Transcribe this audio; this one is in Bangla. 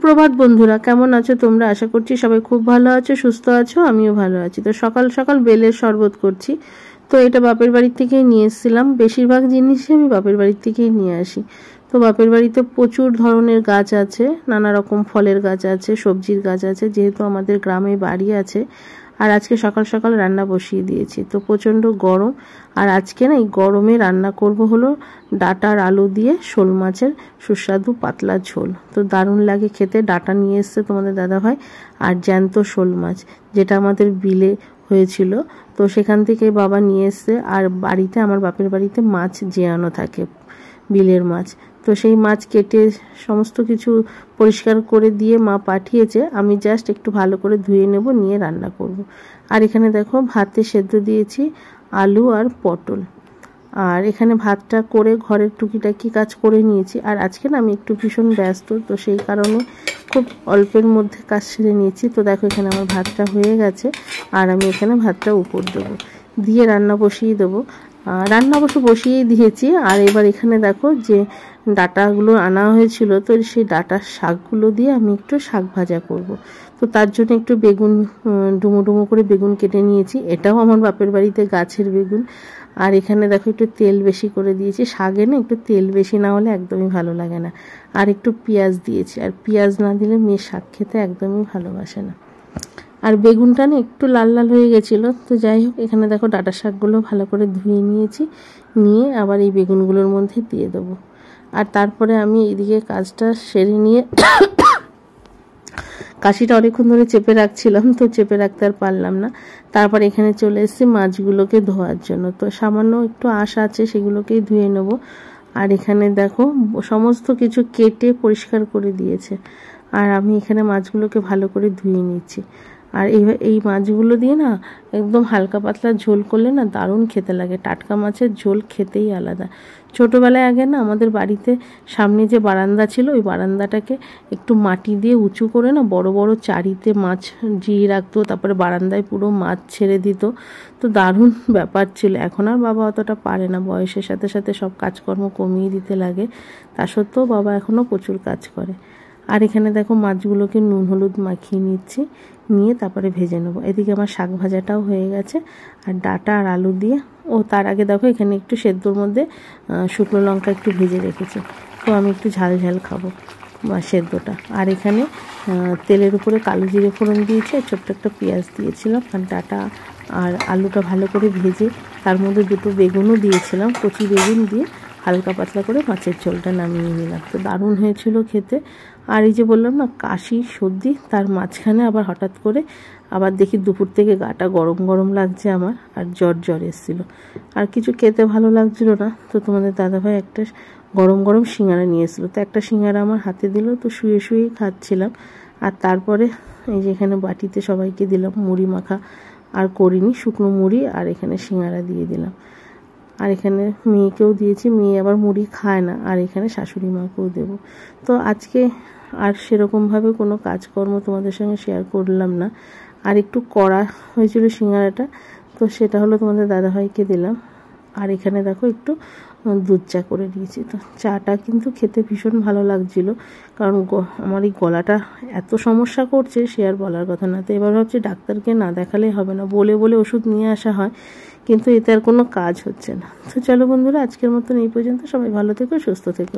সুপ্রভাত বন্ধুরা, কেমন আছো তোমরা? আশা করছি সবাই খুব ভালো আছো, সুস্থ আছো। আমিও ভালো আছি। তো সকাল সকাল বেলের শরবত করছি। তো এটা বাপের বাড়ি থেকেই নিয়ে এসেছিলাম। বেশিরভাগ জিনিসই আমি বাপের বাড়ি থেকেই নিয়ে আসি। তো বাপের বাড়িতে প্রচুর ধরনের গাছ আছে, নানা রকম ফলের গাছ আছে, সবজির গাছ আছে, যেহেতু আমাদের গ্রামে বাড়ি আছে। আর আজকে সকাল সকাল রান্না বসিয়ে দিয়েছি। তো প্রচণ্ড গরম, আর আজকে না এই গরমে রান্না করব হলো ডাঁটার আলু দিয়ে শোল মাছের সুস্বাদু পাতলা ঝোল। তো দারুণ লাগে খেতে। ডাঁটা নিয়ে এসছে তোমাদের দাদাভাই, আর জ্যান্ত শোল মাছ যেটা আমাদের বিলে হয়েছিল, তো সেখান থেকে বাবা নিয়ে এসছে। আর বাড়িতে, আমার বাপের বাড়িতে মাছ জ্যানো থাকে, বিলের মাছ। তো সেই মাছ কেটে সমস্ত কিছু পরিষ্কার করে দিয়ে মা পাঠিয়েছে। আমি জাস্ট একটু ভালো করে ধুয়ে নেব, নিয়ে রান্না করব। আর এখানে দেখো ভাতে সেদ্ধ দিয়েছি আলু আর পটল। আর এখানে ভাতটা করে ঘরের টুকিটাকি কাজ করে নিয়েছি। আর আজকে না আমি একটু ভীষণ ব্যস্ত, তো সেই কারণে খুব অল্পের মধ্যে কাজ সেরে নিয়েছি। তো দেখো এখানে আমার ভাতটা হয়ে গেছে, আর আমি এখানে ভাতটা উপর দেবো, দিয়ে রান্না বসিয়ে দেবো। রান্না অবশ্য বসিয়েই দিয়েছি। আর এবার এখানে দেখো যে ডাঁটাগুলো আনা হয়েছিল, তো সেই ডাঁটার শাকগুলো দিয়ে আমি একটু শাক ভাজা করব। তো তার জন্য একটু বেগুন ডুমো ডুমো করে বেগুন কেটে নিয়েছি। এটাও আমার বাপের বাড়িতে গাছের বেগুন। আর এখানে দেখো একটু তেল বেশি করে দিয়েছি। শাকে না একটু তেল বেশি না হলে একদমই ভালো লাগে না। আর একটু পেঁয়াজ দিয়েছি, আর পেঁয়াজ না দিলে মেয়ে শাক খেতে একদমই ভালোবাসে না। আর বেগুনটা না একটু লাল লাল হয়ে গেছিলো। তো যাই হোক, এখানে দেখো ডাঁটা শাকগুলো ভালো করে ধুয়ে নিয়েছি, নিয়ে আবার এই বেগুনগুলোর মধ্যে দিয়ে দেবো। আর তারপরে আমি এইদিকে কাজটা সেরে নিয়ে কাশিটা অনেকক্ষণ ধরে চেপে রাখছিলাম, তো চেপে রাখতে আর পারলাম না। তারপর এখানে চলে এসেছি মাছগুলোকে ধোয়ার জন্য। তো সামান্য একটু আঁশ আছে, সেগুলোকেই ধুয়ে নেব। আর এখানে দেখো সমস্ত কিছু কেটে পরিষ্কার করে দিয়েছে। আর আমি এখানে মাছগুলোকে ভালো করে ধুয়ে নিচ্ছি। আর এই মাছগুলো দিয়ে না একদম হালকা পাতলা ঝোল করলে না দারুণ খেতে লাগে। টাটকা মাছের ঝোল খেতেই আলাদা। ছোটোবেলায় আগে না আমাদের বাড়িতে সামনে যে বারান্দা ছিল, ওই বারান্দাটাকে একটু মাটি দিয়ে উঁচু করে না বড় বড় চারিতে মাছ জিয়ে রাখতো, তারপরে বারান্দায় পুরো মাছ ছেড়ে দিত। তো দারুণ ব্যাপার ছিল। এখন আর বাবা অতটা পারে না, বয়সের সাথে সাথে সব কাজকর্ম কমিয়ে দিতে লাগে। তা সত্ত্বেও বাবা এখনও প্রচুর কাজ করে। আর এখানে দেখো মাছগুলোকে নুন হলুদ মাখিয়ে নিচ্ছি, নিয়ে তারপরে ভেজে নেবো। এদিকে আমার শাক ভাজাটাও হয়ে গেছে, আর ডাঁটা আর আলু দিয়ে। তার আগে দেখো এখানে একটু সেদ্ধর মধ্যে শুকনো লঙ্কা একটু ভেজে রেখেছি। তো আমি একটু ঝাল ঝাল খাবো সেদ্ধটা। আর এখানে তেলের উপরে কালো জিরে ফোড়ন দিয়েছি, আর ছোট্ট একটা পেঁয়াজ দিয়েছিলাম। আর ডাঁটা আর আলুটা ভালো করে ভেজে তার মধ্যে দুটো বেগুনও দিয়েছিলাম, কচি বেগুন দিয়ে হালকা পাতলা করে মাছের ঝোলটা নামিয়ে নিলাম। তো দারুণ হয়েছিল খেতে। আর এই যে বললাম না কাশি সর্দি, তার মাঝখানে আবার হঠাৎ করে আবার দেখি দুপুর থেকে গাটা গরম গরম লাগছে আমার, আর জ্বর এসেছিলো। আর কিছু খেতে ভালো লাগছিল না। তো তোমাদের দাদাভাই একটা গরম গরম সিঙ্গারা নিয়ে এসেছিলো। তো একটা সিঙ্গারা আমার হাতে দিল, তো শুয়ে শুয়েই খাচ্ছিলাম। আর তারপরে এই যে এখানে বাটিতে সবাইকে দিলাম মুড়ি মাখা, আর করিনি, শুকনো মুড়ি আর এখানে সিঙ্গারা দিয়ে দিলাম। আর এখানে মেয়েকেও দিয়েছি, মেয়ে আবার মুড়ি খায় না। আর এখানে শাশুড়ি মাকেও দেবো। তো আজকে আর সেরকমভাবে কোনো কাজকর্ম তোমাদের সঙ্গে শেয়ার করলাম না। আর একটু কড়া হয়েছিল সিঙ্গারাটা, তো সেটা হলো তোমাদের দাদাভাইকে দিলাম। আর এখানে দেখো একটু দুধ চা করে দিয়েছি। তো চাটা কিন্তু খেতে ভীষণ ভালো লাগছিল, কারণ আমার এই গলাটা এত সমস্যা করছে সে আর বলার কথা না। তো এবার ভাবছি ডাক্তারকে না দেখালেই হবে না, বলে বলে ওষুধ নিয়ে আসা হয়, কিন্তু এতে আর কোনো কাজ হচ্ছে না। তো চলো বন্ধুরা, আজকের মতন এই পর্যন্ত। সবাই ভালো থেকো, সুস্থ থেকো।